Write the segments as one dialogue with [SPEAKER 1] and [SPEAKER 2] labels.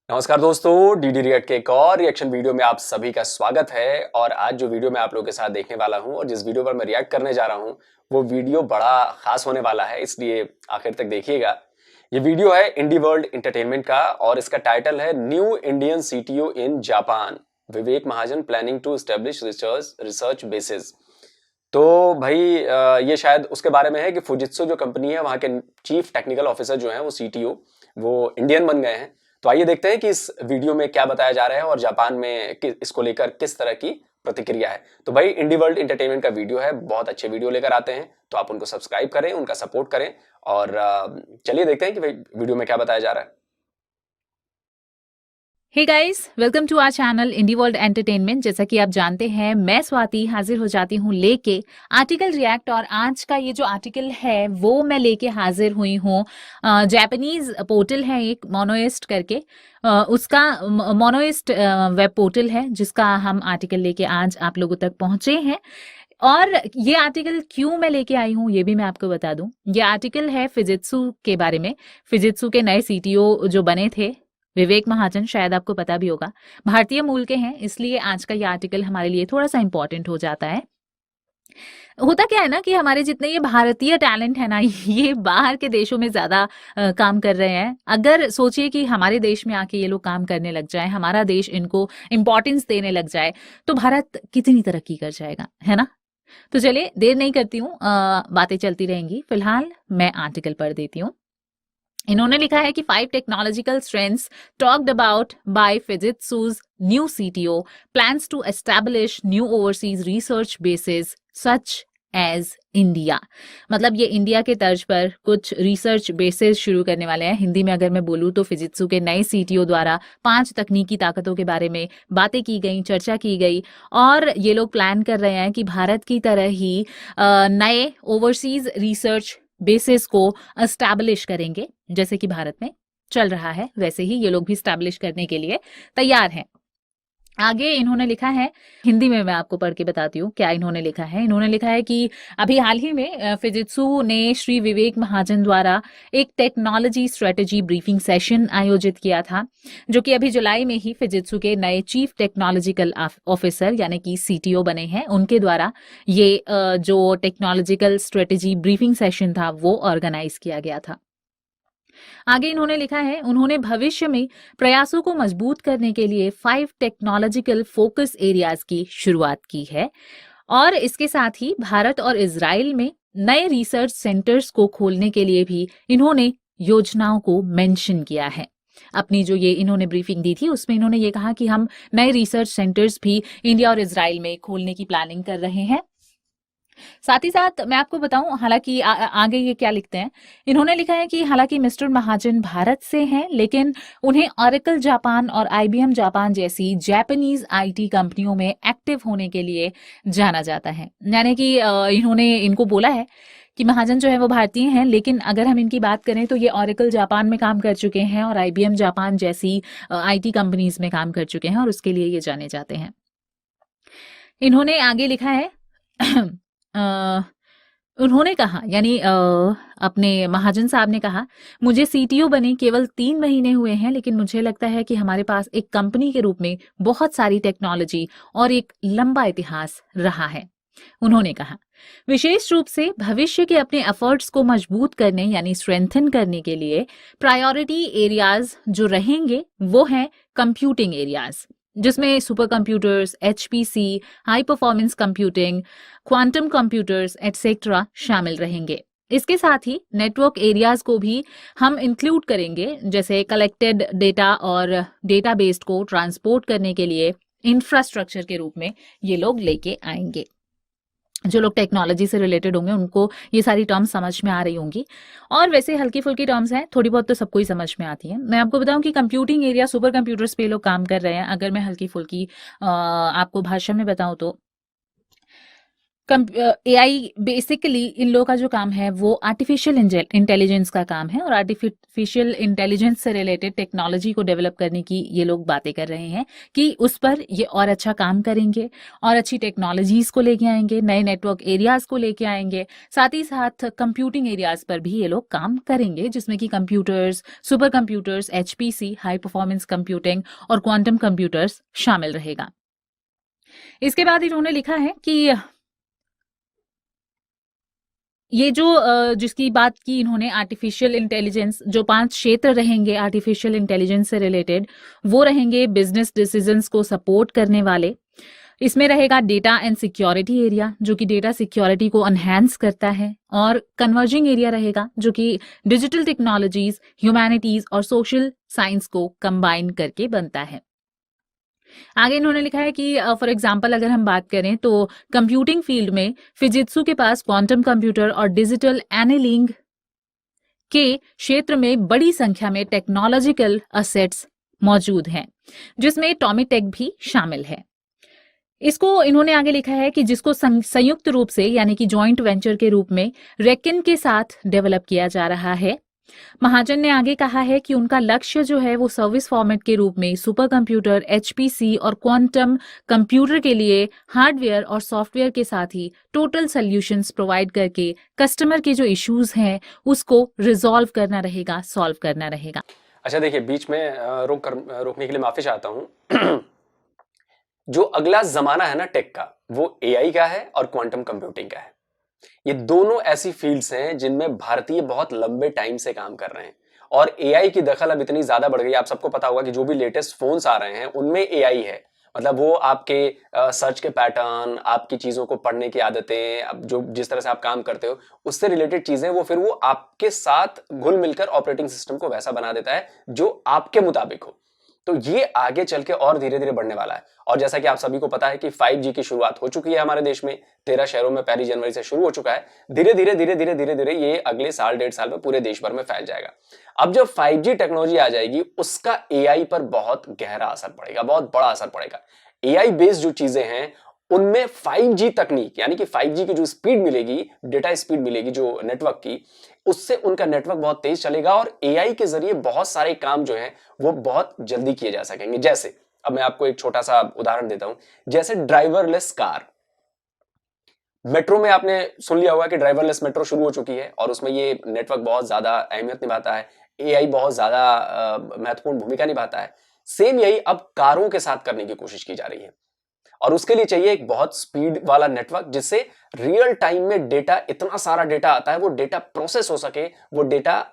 [SPEAKER 1] नमस्कार दोस्तों, DD react के एक और रिएक्शन वीडियो में आप सभी का स्वागत है। और आज जो वीडियो मैं आप लोगों के साथ देखने वाला हूं और जिस वीडियो पर मैं रिएक्ट करने जा रहा हूं वो वीडियो बड़ा खास होने वाला है, इसलिए आखिर तक देखिएगा। ये वीडियो है इंडी वर्ल्ड एंटरटेनमेंट का और इसका टाइटल है new Indian CTO in Japan, Vivek Mahajan planning to establish research basis. तो भाई ये शायद उसके बारे में है कि फुजित्सु जो कंपनी है वहां के चीफ टेक्निकल ऑफिसर जो हैं वो सीटीओ वो इंडियन बन गए हैं। तो आइए देखते हैं कि इस वीडियो में क्या बताया जा रहा है और जापान में इसको लेकर किस तरह की प्रतिक्रिया है। तो भाई इंडी वर्ल्ड एंटरटेनमेंट का वीडियो है, बहुत अच्छे वीडियो लेकर आते हैं, तो आप उनको सब्सक्राइब करें, उनका सपोर्ट करें। और चलिए देखते हैं कि भाई वीडियो में क्या बताया जा रहा है।
[SPEAKER 2] Hey guys, welcome to our channel Indie World Entertainment. जैसा कि आप जानते हैं, मैं स्वाति हाजिर हो जाती हूँ लेके आर्टिकल रिएक्ट। और आज का ये जो आर्टिकल है वो मैं लेके हाजिर हुई हूँ। जापानीज पोर्टल है एक मोनोइस्ट करके, उसका मोनोइस्ट वेब पोर्टल है जिसका हम आर्टिकल लेके आज आप लोगों तक पहुंचे हैं। और ये आर्टिकल क्यों मैं लेके आई हूँ ये भी मैं आपको बता दूं। ये आर्टिकल है फिजित्सु के बारे में। फिजित्सु के नए सीटीओ जो बने थे विवेक महाजन, शायद आपको पता भी होगा, भारतीय मूल के हैं, इसलिए आज का ये आर्टिकल हमारे लिए थोड़ा सा इंपॉर्टेंट हो जाता है। होता क्या है ना कि हमारे जितने ये भारतीय टैलेंट है ना ये बाहर के देशों में ज्यादा काम कर रहे हैं। अगर सोचिए कि हमारे देश में आके ये लोग काम करने लग जाए, हमारा देश इनको इम्पोर्टेंस देने लग जाए, तो भारत कितनी तरक्की कर जाएगा, है ना। तो चलिए देर नहीं करती हूँ, बातें चलती रहेंगी। फिलहाल मैं आर्टिकल पढ़ देती हूँ। इन्होंने लिखा है कि 5 technological strengths talked about by Fujitsu's new CTO plans to establish new overseas research bases such as India. मतलब ये इंडिया के तर्ज पर कुछ रिसर्च बेसिस शुरू करने वाले हैं। हिंदी में अगर मैं बोलूँ तो फिजित्सु के नए सीटीओ द्वारा 5 तकनीकी ताकतों के बारे में बातें की गई, चर्चा की गई, और ये लोग प्लान कर रहे हैं कि भारत की तरह ही नए ओवरसीज रिसर्च बेसिस को एस्टैब्लिश करेंगे। जैसे कि भारत में चल रहा है वैसे ही ये लोग भी एस्टैब्लिश करने के लिए तैयार हैं। आगे इन्होंने लिखा है, हिंदी में मैं आपको पढ़ के बताती हूँ क्या इन्होंने लिखा है। इन्होंने लिखा है कि अभी हाल ही में फिजित्सु ने श्री विवेक महाजन द्वारा एक टेक्नोलॉजी स्ट्रेटेजी ब्रीफिंग सेशन आयोजित किया था, जो कि अभी जुलाई में ही फिजित्सु के नए चीफ टेक्नोलॉजिकल ऑफिसर यानी कि सीटीओ बने हैं, उनके द्वारा ये जो टेक्नोलॉजिकल स्ट्रेटेजी ब्रीफिंग सेशन था वो ऑर्गेनाइज किया गया था। आगे इन्होंने लिखा है, उन्होंने भविष्य में प्रयासों को मजबूत करने के लिए 5 टेक्नोलॉजिकल फोकस एरियाज की शुरुआत की है, और इसके साथ ही भारत और इजराइल में नए रिसर्च सेंटर्स को खोलने के लिए भी इन्होंने योजनाओं को मेंशन किया है। अपनी जो ये इन्होंने ब्रीफिंग दी थी उसमें इन्होंने ये कहा कि हम नए रिसर्च सेंटर्स भी इंडिया और इजराइल में खोलने की प्लानिंग कर रहे हैं। साथ ही साथ मैं आपको बताऊं, हालांकि आगे ये क्या लिखते हैं, इन्होंने लिखा है कि हालांकि मिस्टर महाजन भारत से हैं, लेकिन उन्हें ऑरेकल जापान और आईबीएम जापान जैसी जापानीज आईटी कंपनियों में एक्टिव होने के लिए जाना जाता है। यानी कि इन्होंने इनको बोला है कि महाजन जो है वो भारतीय हैं, लेकिन अगर हम इनकी बात करें तो ये ऑरेकल जापान में काम कर चुके हैं और आईबीएम जापान जैसी आईटी कंपनीज में काम कर चुके हैं, और उसके लिए ये जाने जाते हैं। इन्होंने आगे लिखा है उन्होंने कहा, यानी अपने महाजन साहब ने कहा, मुझे सीटीओ बने केवल 3 महीने हुए हैं, लेकिन मुझे लगता है कि हमारे पास एक कंपनी के रूप में बहुत सारी टेक्नोलॉजी और एक लंबा इतिहास रहा है। उन्होंने कहा, विशेष रूप से भविष्य के अपने एफर्ट्स को मजबूत करने यानी स्ट्रेंथन करने के लिए प्रायोरिटी एरियाज जो रहेंगे वो हैं कंप्यूटिंग एरियाज, जिसमें super computers, HPC, high performance computing, quantum computers etcetera शामिल रहेंगे। इसके साथ ही नेटवर्क एरियाज को भी हम इंक्लूड करेंगे, जैसे कलेक्टेड डेटा और डेटाबेस को ट्रांसपोर्ट करने के लिए इंफ्रास्ट्रक्चर के रूप में ये लोग लेके आएंगे। जो लोग टेक्नोलॉजी से रिलेटेड होंगे उनको ये सारी टर्म्स समझ में आ रही होंगी, और वैसे हल्की फुल्की टर्म्स हैं, थोड़ी बहुत तो सबको ही समझ में आती है। मैं आपको बताऊं कि कंप्यूटिंग एरिया सुपर कंप्यूटर्स पे लोग काम कर रहे हैं। अगर मैं हल्की फुल्की आपको भाषा में बताऊं तो एआई बेसिकली इन लोगों का जो काम है वो आर्टिफिशियल इंटेलिजेंस का काम है, और आर्टिफिशियल इंटेलिजेंस से रिलेटेड टेक्नोलॉजी को डेवलप करने की ये लोग बातें कर रहे हैं कि उस पर ये और अच्छा काम करेंगे और अच्छी टेक्नोलॉजीज को लेके आएंगे, नए नेटवर्क एरियाज को लेके आएंगे, साथ ही साथ कंप्यूटिंग एरियाज पर भी ये लोग काम करेंगे, जिसमें कि computers, super computers, HPC, high performance computing और क्वांटम कंप्यूटर्स शामिल रहेगा। इसके बाद इन्होंने लिखा है कि ये जो जिसकी बात की इन्होंने, आर्टिफिशियल इंटेलिजेंस, जो 5 क्षेत्र रहेंगे आर्टिफिशियल इंटेलिजेंस से रिलेटेड, वो रहेंगे बिजनेस डिसीजंस को सपोर्ट करने वाले। इसमें रहेगा डेटा एंड सिक्योरिटी एरिया, जो कि डेटा सिक्योरिटी को एनहांस करता है, और कन्वर्जिंग एरिया रहेगा, जो कि डिजिटल टेक्नोलॉजीज, ह्यूमैनिटीज और सोशल साइंस को कंबाइन करके बनता है। आगे इन्होंने लिखा है कि फॉर एग्जांपल अगर हम बात करें तो कंप्यूटिंग फील्ड में फिजित्सु के पास क्वांटम कंप्यूटर और डिजिटल एनालिंग के क्षेत्र में बड़ी संख्या में टेक्नोलॉजिकल असेट्स मौजूद हैं, जिसमें टॉमिटेक भी शामिल है। इसको इन्होंने आगे लिखा है कि जिसको संयुक्त रूप से यानी कि जॉइंट वेंचर के रूप में रेकिन के साथ डेवलप किया जा रहा है। महाजन ने आगे कहा है कि उनका लक्ष्य जो है वो सर्विस फॉर्मेट के रूप में सुपर कंप्यूटर, एचपीसी और क्वांटम कंप्यूटर के लिए हार्डवेयर और सॉफ्टवेयर के साथ ही टोटल सॉल्यूशंस प्रोवाइड करके कस्टमर के जो इश्यूज हैं उसको रिजॉल्व करना रहेगा, सॉल्व करना रहेगा।
[SPEAKER 1] अच्छा देखिए, बीच में रोकने के लिए माफी चाहता हूं। जो अगला जमाना है ना टेक का, वो एआई का है और क्वांटम कंप्यूटिंग का है। ये दोनों ऐसी फील्ड्स हैं जिनमें भारतीय बहुत लंबे टाइम से काम कर रहे हैं, और एआई की दखल अब इतनी ज्यादा बढ़ गई। आप सबको पता होगा कि जो भी लेटेस्ट फोन्स आ रहे हैं उनमें एआई है। मतलब वो आपके सर्च के पैटर्न, आपकी चीजों को पढ़ने की आदतें, अब जो जिस तरह से आप काम करते हो उससे रिलेटेड चीजें, वो फिर वो आपके साथ घुल मिलकर ऑपरेटिंग सिस्टम को वैसा बना देता है जो आपके मुताबिक हो। तो ये आगे चल के और धीरे धीरे बढ़ने वाला है। और जैसा कि आप सभी को पता है कि 5G की शुरुआत हो चुकी है हमारे देश में, 13 शहरों में पहली जनवरी से शुरू हो चुका है। धीरे धीरे धीरे धीरे धीरे धीरे ये अगले साल 1.5 साल में पूरे देश भर में फैल जाएगा। अब जब 5G टेक्नोलॉजी आ जाएगी, उसका एआई पर बहुत गहरा असर पड़ेगा, बहुत बड़ा असर पड़ेगा। एआई बेस्ड जो चीजें हैं उनमें 5G तकनीक, यानी कि 5G की जो स्पीड मिलेगी, डेटा स्पीड मिलेगी जो नेटवर्क की, उससे उनका नेटवर्क बहुत तेज चलेगा और एआई के जरिए बहुत सारे काम जो हैं वो बहुत जल्दी किए जा सकेंगे। जैसे अब मैं आपको एक छोटा सा उदाहरण देता हूं, जैसे ड्राइवरलेस कार। मेट्रो में आपने सुन लिया होगा कि ड्राइवरलेस मेट्रो शुरू हो चुकी है और उसमें ये नेटवर्क बहुत ज्यादा अहमियत निभाता है, एआई बहुत ज्यादा महत्वपूर्ण भूमिका निभाता है। सेम यही अब कारों के साथ करने की कोशिश की जा रही है, और उसके लिए चाहिए एक बहुत स्पीड वाला नेटवर्क, जिससे रियल टाइम में डेटा, इतना सारा डेटा आता है, वो डेटा प्रोसेस हो सके, वो डेटा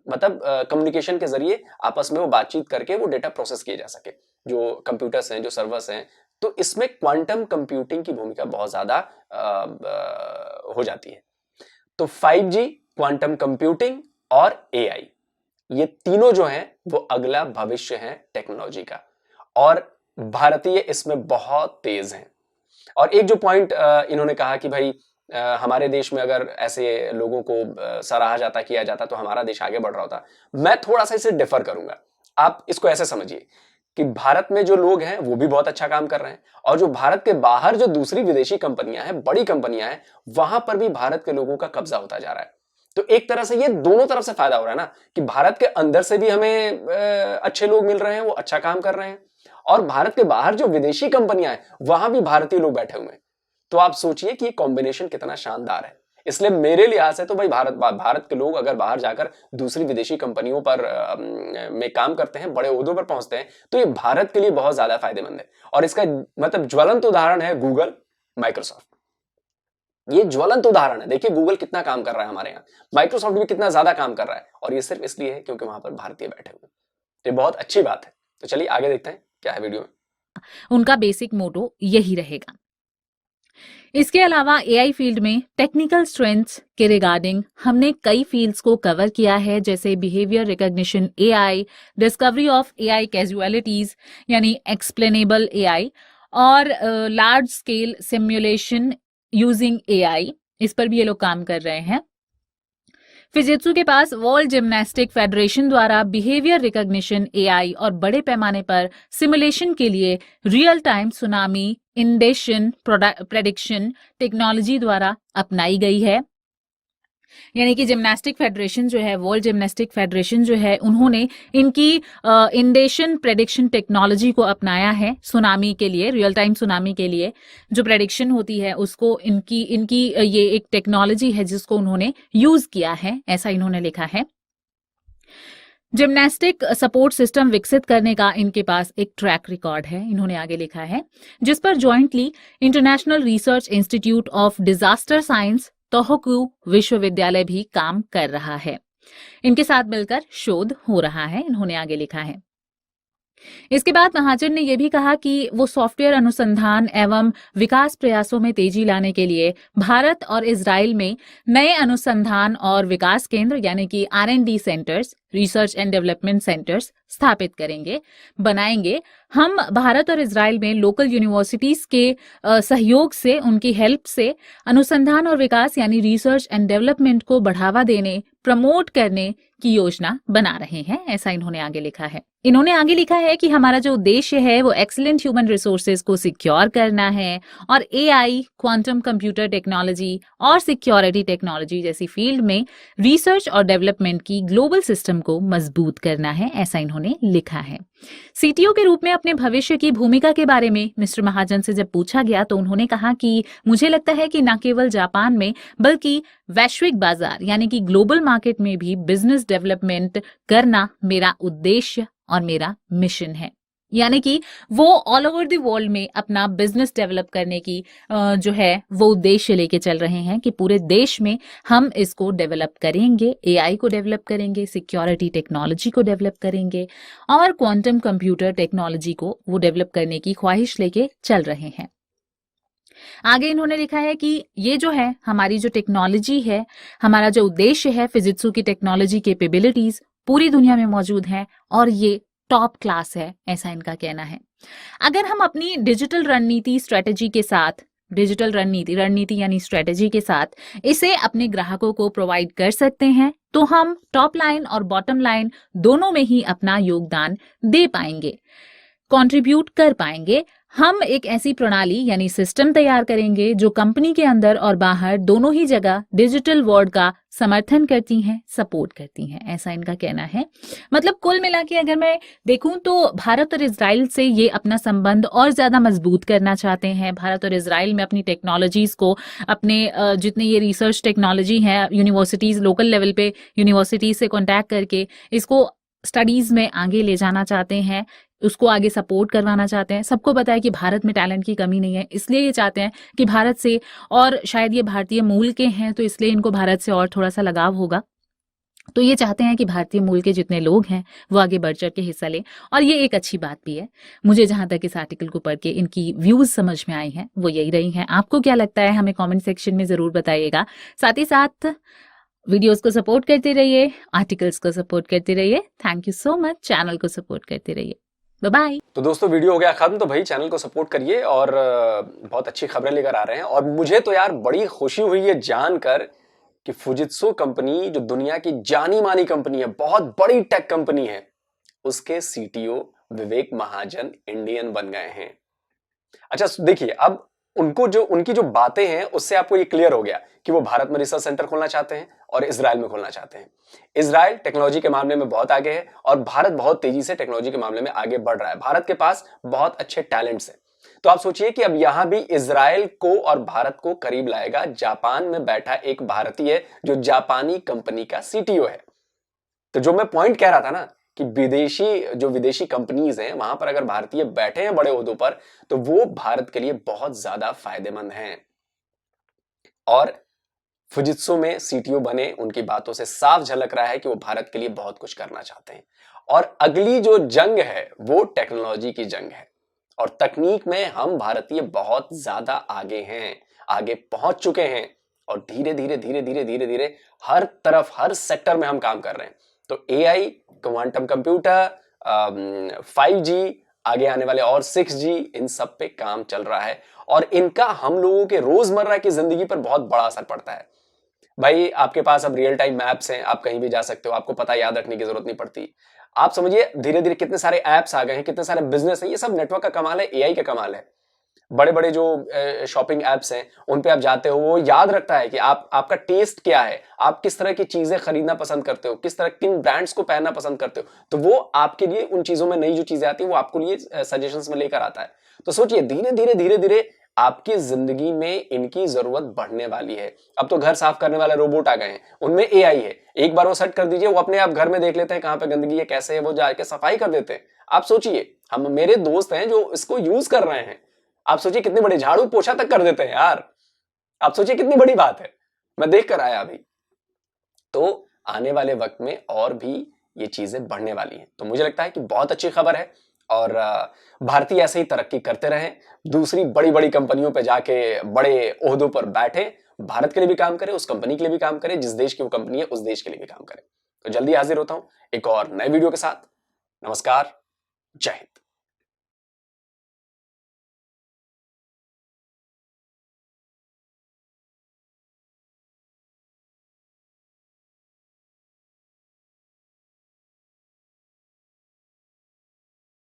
[SPEAKER 1] मतलब कम्युनिकेशन के जरिए आपस में वो बातचीत करके वो डेटा प्रोसेस किए जा सके, जो कंप्यूटर्स हैं, जो सर्वर्स हैं। तो इसमें क्वांटम कंप्यूटिंग की भूमिका बहुत ज्यादा हो जाती है। तो 5G, क्वांटम कंप्यूटिंग और एआई, ये तीनों जो हैं वो अगला भविष्य है टेक्नोलॉजी का, और भारतीय इसमें बहुत तेज हैं। और एक जो पॉइंट इन्होंने कहा कि भाई हमारे देश में अगर ऐसे लोगों को सराहा जाता, किया जाता, तो हमारा देश आगे बढ़ रहा होता। मैं थोड़ा सा इसे डिफर करूंगा। आप इसको ऐसे समझिए कि भारत में जो लोग हैं वो भी बहुत अच्छा काम कर रहे हैं, और जो भारत के बाहर जो दूसरी विदेशी कंपनियां हैं, बड़ी कंपनियां हैं, वहां पर भी भारत के लोगों का कब्जा होता जा रहा है। तो एक तरह से ये दोनों तरफ से फायदा हो रहा है ना, कि भारत के अंदर से भी हमें अच्छे लोग मिल रहे हैं, वो अच्छा काम कर रहे हैं, और भारत के बाहर जो विदेशी कंपनियां हैं वहां भी भारतीय लोग बैठे हुए हैं। तो आप सोचिए कि ये कॉम्बिनेशन कितना शानदार है। इसलिए मेरे लिहाज से तो भाई भारत के लोग अगर बाहर जाकर दूसरी विदेशी कंपनियों पर में काम करते हैं, बड़े ओहदों पर पहुंचते हैं, तो ये भारत के लिए बहुत ज्यादा फायदेमंद है। और इसका मतलब ज्वलंत उदाहरण है गूगल, माइक्रोसॉफ्ट। ये ज्वलंत उदाहरण है। देखिए गूगल कितना काम कर रहा है हमारे यहाँ, माइक्रोसॉफ्ट भी कितना ज्यादा काम कर रहा है, और ये सिर्फ इसलिए है क्योंकि वहां पर भारतीय बैठे हुए हैं। तो ये बहुत अच्छी बात है। तो चलिए आगे देखते हैं क्या है वीडियो में।
[SPEAKER 2] उनका बेसिक मोटो यही रहेगा। इसके अलावा एआई फील्ड में टेक्निकल स्ट्रेंथ्स के रिगार्डिंग हमने कई फील्ड्स को कवर किया है, जैसे behaviour recognition AI, discovery of AI casualties यानी एक्सप्लेनेबल एआई, और large scale simulation using AI, इस पर भी ये लोग काम कर रहे हैं। फिजित्सु के पास वर्ल्ड जिम्नास्टिक फेडरेशन द्वारा बिहेवियर रिकॉग्निशन एआई और बड़े पैमाने पर सिमुलेशन के लिए real time tsunami inundation prediction technology द्वारा अपनाई गई है। यानी कि जिम्नास्टिक फेडरेशन जो है, वर्ल्ड जिम्नास्टिक फेडरेशन जो है, उन्होंने इनकी इंडेशन प्रेडिक्शन टेक्नोलॉजी को अपनाया है सुनामी के लिए, रियल टाइम सुनामी के लिए जो प्रेडिक्शन होती है उसको इनकी इनकी ये एक टेक्नोलॉजी है जिसको उन्होंने यूज किया है, ऐसा इन्होंने लिखा है। जिम्नास्टिक सपोर्ट सिस्टम विकसित करने का इनके पास एक ट्रैक रिकॉर्ड है, इन्होंने आगे लिखा है, जिस पर jointly international research institute of disaster science Tohoku विश्वविद्यालय भी काम कर रहा है। इनके साथ मिलकर शोध हो रहा है, इन्होंने आगे लिखा है। इसके बाद महाजन ने यह भी कहा कि वो सॉफ्टवेयर अनुसंधान एवं विकास प्रयासों में तेजी लाने के लिए भारत और इजराइल में नए अनुसंधान और विकास केंद्र यानी कि R&D centres, research and development centres स्थापित करेंगे, बनाएंगे। हम भारत और इजराइल में लोकल यूनिवर्सिटीज के सहयोग से, उनकी हेल्प से अनुसंधान और विकास यानी रिसर्च एंड डेवलपमेंट को बढ़ावा देने, प्रमोट करने की योजना बना रहे हैं, ऐसा इन्होंने आगे लिखा है। इन्होंने आगे लिखा है कि हमारा जो उद्देश्य है वो एक्सीलेंट ह्यूमन रिसोर्सेज को सिक्योर करना है और एआई, क्वांटम कंप्यूटर टेक्नोलॉजी और सिक्योरिटी टेक्नोलॉजी जैसी फील्ड में रिसर्च और डेवलपमेंट की ग्लोबल सिस्टम को मजबूत करना है, ऐसा इन्होंने लिखा है। सीटीओ के रूप में अपने भविष्य की भूमिका के बारे में मिस्टर महाजन से जब पूछा गया तो उन्होंने कहा कि मुझे लगता है कि न केवल जापान में बल्कि वैश्विक बाजार यानी कि ग्लोबल मार्केट में भी बिजनेस डेवलपमेंट करना मेरा उद्देश्य और मेरा मिशन है। यानी कि वो ऑल ओवर द वर्ल्ड में अपना बिजनेस डेवलप करने की जो है वो उद्देश्य लेके चल रहे हैं कि पूरे देश में हम इसको डेवलप करेंगे, एआई को डेवलप करेंगे, सिक्योरिटी टेक्नोलॉजी को डेवलप करेंगे और क्वांटम कंप्यूटर टेक्नोलॉजी को वो डेवलप करने की ख्वाहिश लेके चल रहे हैं। आगे इन्होंने लिखा है कि ये जो है हमारी जो टेक्नोलॉजी है, हमारा जो उद्देश्य है, फिजित्सु की टेक्नोलॉजी कैपेबिलिटीज पूरी दुनिया में मौजूद है और ये टॉप क्लास है, ऐसा इनका कहना है। अगर हम अपनी डिजिटल रणनीति स्ट्रेटेजी के साथ, डिजिटल रणनीति यानी स्ट्रेटेजी के साथ इसे अपने ग्राहकों को प्रोवाइड कर सकते हैं तो हम टॉप लाइन और बॉटम लाइन दोनों में ही अपना योगदान दे पाएंगे, कंट्रीब्यूट कर पाएंगे। हम एक ऐसी प्रणाली यानी सिस्टम तैयार करेंगे जो कंपनी के अंदर और बाहर दोनों ही जगह डिजिटल वर्ल्ड का समर्थन करती हैं, सपोर्ट करती हैं, ऐसा इनका कहना है। मतलब कुल मिला के अगर मैं देखूं तो भारत और इजराइल से ये अपना संबंध और ज्यादा मजबूत करना चाहते हैं। भारत और इजराइल में अपनी टेक्नोलॉजीज को, अपने जितने ये रिसर्च टेक्नोलॉजी है, यूनिवर्सिटीज, लोकल लेवल पे यूनिवर्सिटीज से कॉन्टैक्ट करके इसको स्टडीज में आगे ले जाना चाहते हैं, उसको आगे सपोर्ट करवाना चाहते हैं। सबको पता है कि भारत में टैलेंट की कमी नहीं है, इसलिए ये चाहते हैं कि भारत से, और शायद ये भारतीय मूल के हैं तो इसलिए इनको भारत से और थोड़ा सा लगाव होगा, तो ये चाहते हैं कि भारतीय मूल के जितने लोग हैं वो आगे बढ़ चढ़ के हिस्सा लें। और ये एक अच्छी बात भी है। मुझे जहां तक इस आर्टिकल को पढ़ के इनकी व्यूज समझ में आई हैं वो यही रही हैं। आपको क्या लगता है हमें कमेंट सेक्शन में जरूर बताइएगा। साथ ही साथ वीडियोस को सपोर्ट करते रहिए, आर्टिकल्स को सपोर्ट करते रहिए। Thank you so much. Channel को सपोर्ट करते रहिए। Bye bye.
[SPEAKER 1] तो दोस्तों वीडियो हो गया खत्म, तो भाई चैनल को सपोर्ट करिए और बहुत अच्छी खबरें लेकर आ रहे हैं। और मुझे तो यार बड़ी खुशी हुई है जानकर कि फुजित्सु कंपनी जो दुनिया की जानी मानी कंपनी है, बहुत बड़ी टेक कंपनी है, उसके सीटीओ विवेक महाजन इंडियन बन गए हैं। अच्छा देखिए, अब उनकी जो बातें हैं उससे आपको ये क्लियर हो गया कि वो भारत में रिसर्च सेंटर खोलना चाहते हैं और इजराइल में खोलना चाहते हैं। इजराइल टेक्नोलॉजी के मामले में बहुत आगे है और भारत बहुत तेजी से टेक्नोलॉजी के मामले में आगे बढ़ रहा है। भारत के पास बहुत अच्छे टैलेंट्स हैं। तो आप सोचिए कि अब यहां भी इजराइल को और भारत को करीब लाएगा जापान में बैठा एक भारतीय जो जापानी कंपनी का सीटीओ है। तो जो मैं पॉइंट कह रहा था ना कि विदेशी कंपनीज हैं, वहां पर अगर भारतीय बैठे हैं बड़े ओहदों पर तो वो भारत के लिए बहुत ज्यादा फायदेमंद हैं। और फुजित्सु में सीटीओ बने, उनकी बातों से साफ झलक रहा है कि वो भारत के लिए बहुत कुछ करना चाहते हैं। और अगली जो जंग है वो टेक्नोलॉजी की जंग है और तकनीक में हम भारतीय बहुत ज्यादा आगे हैं, आगे पहुंच चुके हैं और धीरे धीरे हर तरफ, हर सेक्टर में हम काम कर रहे हैं। तो एआई, क्वांटम कंप्यूटर, 5G, आगे आने वाले और 6G, इन सब पे काम चल रहा है और इनका हम लोगों के रोजमर्रा की जिंदगी पर बहुत बड़ा असर पड़ता है। भाई आपके पास अब रियल टाइम मैप्स हैं, आप कहीं भी जा सकते हो, आपको पता याद रखने की जरूरत नहीं पड़ती। आप समझिए धीरे धीरे कितने सारे ऐप्स आ गए हैं, कितने सारे बिजनेस है, ये सब नेटवर्क का कमाल है, एआई का कमाल है। बड़े बड़े जो शॉपिंग एप्स हैं उन पे आप जाते हो, वो याद रखता है कि आपका टेस्ट क्या है, आप किस तरह की चीजें खरीदना पसंद करते हो, किस तरह किन ब्रांड्स को पहनना पसंद करते हो, तो वो आपके लिए उन चीजों में नई जो चीजें आती है वो आपको लिए सजेशंस में लेकर आता है। तो सोचिए धीरे धीरे आपकी जिंदगी में इनकी जरूरत बढ़ने वाली है। अब तो घर साफ करने वाले रोबोट आ गए हैं, उनमें एआई है, एक बार वो सेट कर दीजिए, वो अपने आप घर में देख लेते हैं कहां पे गंदगी है, कैसे है, वो जाके सफाई कर देते हैं। आप सोचिए, हम मेरे दोस्त हैं जो इसको यूज कर रहे हैं, आप सोचिए कितनी बड़ी, झाड़ू पोछा तक कर देते हैं यार। आप सोचिए कितनी बड़ी बात है, मैं देख कर आया अभी। तो आने वाले वक्त में और भी ये चीजें बढ़ने वाली हैं, तो मुझे लगता है कि बहुत अच्छी खबर है। और भारतीय ऐसे ही तरक्की करते रहें, दूसरी बड़ी बड़ी कंपनियों पे जाके बड़े ओहदों पर बैठे, भारत के लिए भी काम करें, उस कंपनी के लिए भी काम करें, जिस देश की वो कंपनी है उस देश के लिए भी काम करें। तो जल्दी हाजिर होता हूं एक और नए वीडियो के साथ। नमस्कार, जय हिंद।